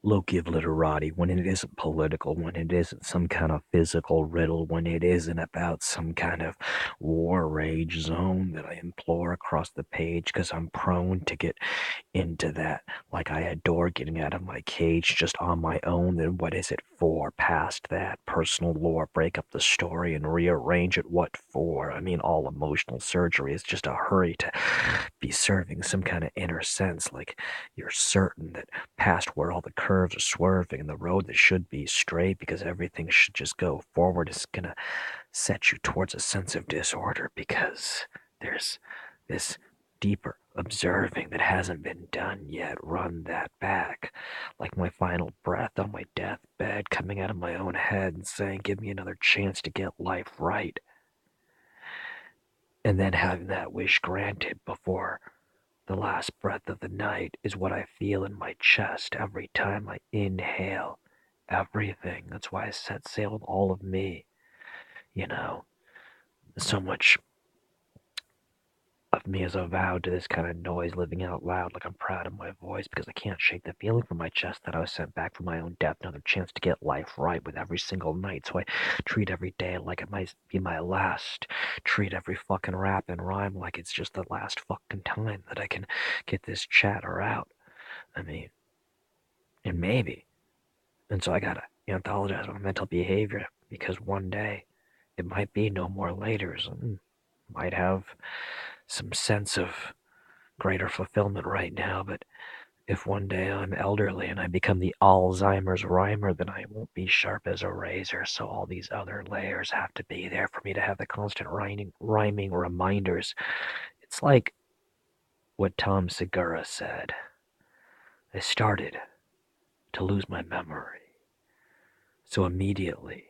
Loki of literati, when it isn't political, when it isn't some kind of physical riddle, when it isn't about some kind of war rage zone that I implore across the page because I'm prone to get into that. Like I adore getting out of my cage just on my own. Then what is it for? Past that, personal lore, break up the story and rearrange it. What for? I mean, all emotional surgery is just a hurry to be serving some kind of inner sense. Like you're certain that past where all the curves are swerving and the road that should be straight because everything should just go forward is gonna set you towards a sense of disorder because there's this deeper observing that hasn't been done yet. Run that back. Like my final breath on my deathbed, coming out of my own head and saying, give me another chance to get life right. And then having that wish granted before the last breath of the night is what I feel in my chest every time I inhale everything. That's why I set sail with all of me. You know, so much of me is avowed to this kind of noise living out loud, like I'm proud of my voice because I can't shake the feeling from my chest that I was sent back from my own death, another chance to get life right with every single night. So I treat every day like it might be my last. Treat every fucking rap and rhyme like it's just the last fucking time that I can get this chatter out. I mean, and maybe. And so I gotta anthologize my mental behavior because one day it might be no more laters and might have some sense of greater fulfillment right now, but if one day I'm elderly and I become the Alzheimer's rhymer, then I won't be sharp as a razor. So all these other layers have to be there for me to have the constant rhyming reminders. It's like what Tom Segura said. I started to lose my memory. So immediately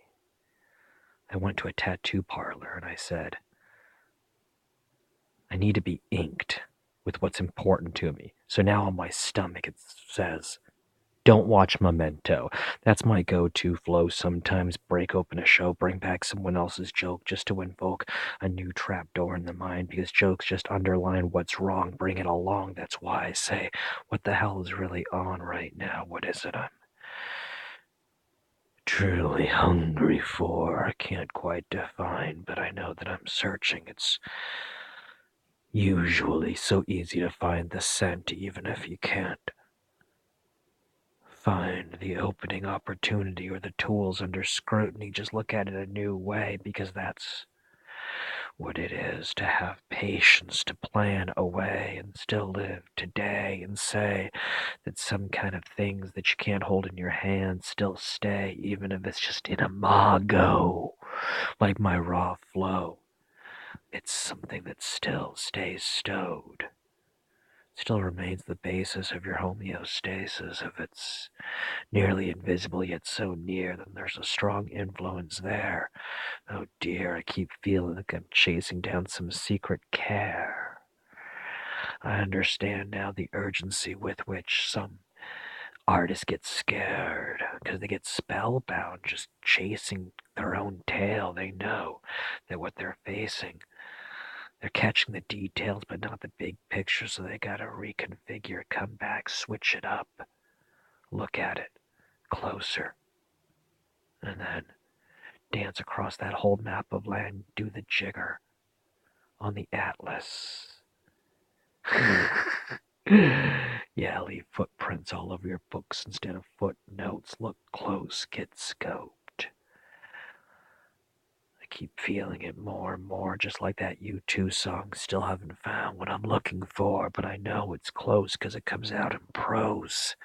I went to a tattoo parlor and I said, I need to be inked with what's important to me. So now on my stomach it says, don't watch Memento. That's my go-to flow sometimes. Break open a show, bring back someone else's joke just to invoke a new trapdoor in the mind because jokes just underline what's wrong. Bring it along. That's why I say, what the hell is really on right now? What is it I'm truly hungry for? I can't quite define, but I know that I'm searching. It's usually so easy to find the scent even if you can't find the opening opportunity or the tools under scrutiny. Just look at it a new way because that's what it is to have patience, to plan away and still live today and say that some kind of things that you can't hold in your hand still stay, even if it's just in a mago, like my raw flow. It's something that still stays stowed, still remains the basis of your homeostasis. If it's nearly invisible yet so near, then there's a strong influence there. Oh dear, I keep feeling like I'm chasing down some secret care. I understand now the urgency with which some artists get scared because they get spellbound just chasing their own tail. They know that what they're facing, they're catching the details but not the big picture, so they gotta reconfigure, come back, switch it up, look at it closer, and then dance across that whole map of land, do the jigger on the atlas. Yeah, leave footprints all over your books instead of footnotes. Look close, get scoped. I keep feeling it more and more, just like that U2 song. Still haven't found what I'm looking for, but I know it's close because it comes out in prose.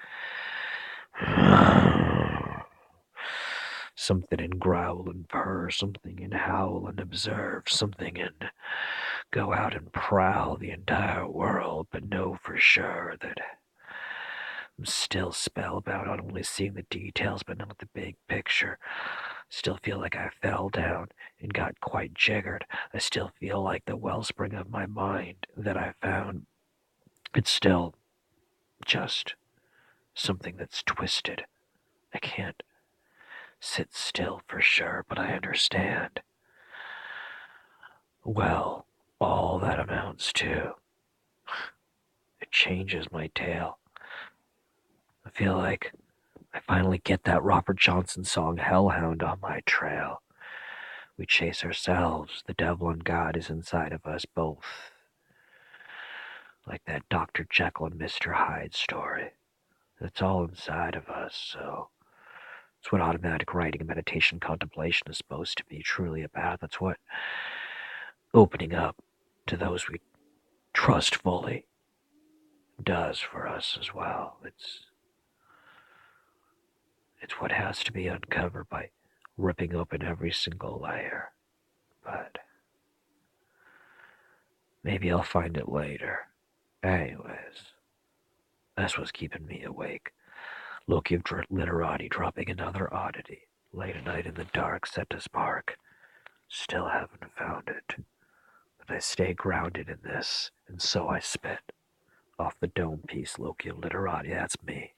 Something in growl and purr, something in howl and observe, something in go out and prowl the entire world, but know for sure that I'm still spellbound on only seeing the details but not the big picture. Still feel like I fell down and got quite jiggered. I still feel like the wellspring of my mind that I found, it's still just something that's twisted. I can't sit still for sure, but I understand. Well, all that amounts to, it changes my tale. I feel like I finally get that Robert Johnson song Hellhound on my trail. We chase ourselves. The devil and God is inside of us both. Like that Dr. Jekyll and Mr. Hyde story. It's all inside of us, so it's what automatic writing and meditation contemplation is supposed to be truly about. That's what opening up to those we trust fully does for us as well. It's what has to be uncovered by ripping open every single layer. But maybe I'll find it later. Anyways, that's what's keeping me awake. Loki of Literati dropping another oddity. Late at night in the dark, set to spark. Still haven't found it. But I stay grounded in this, and so I spit. Off the dome piece, Loki of Literati, that's me.